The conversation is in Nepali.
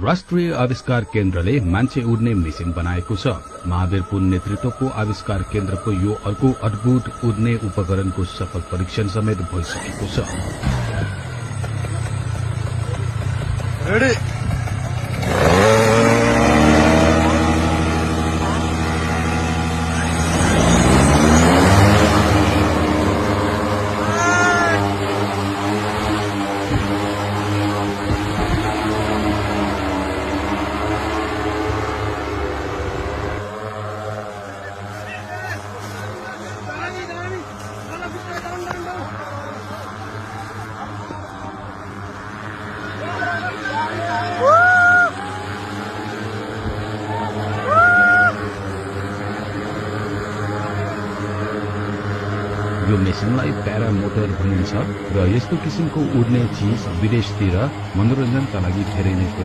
राष्ट्रिय आविष्कार केन्द्रले मान्छे उड्ने मेसिन बनाएको छ। महावीर पुन नेतृत्वको आविष्कार केन्द्रको यो अर्को अद्भुत उड्ने उपकरणको सफल परीक्षण समेत भइसकेको छ। यो मेसिनलाई प्यारामोटर भनिन्छ र यस्तो किसिमको उड्ने चीज विदेशतिर मनोरञ्जनका लागि धेरै नै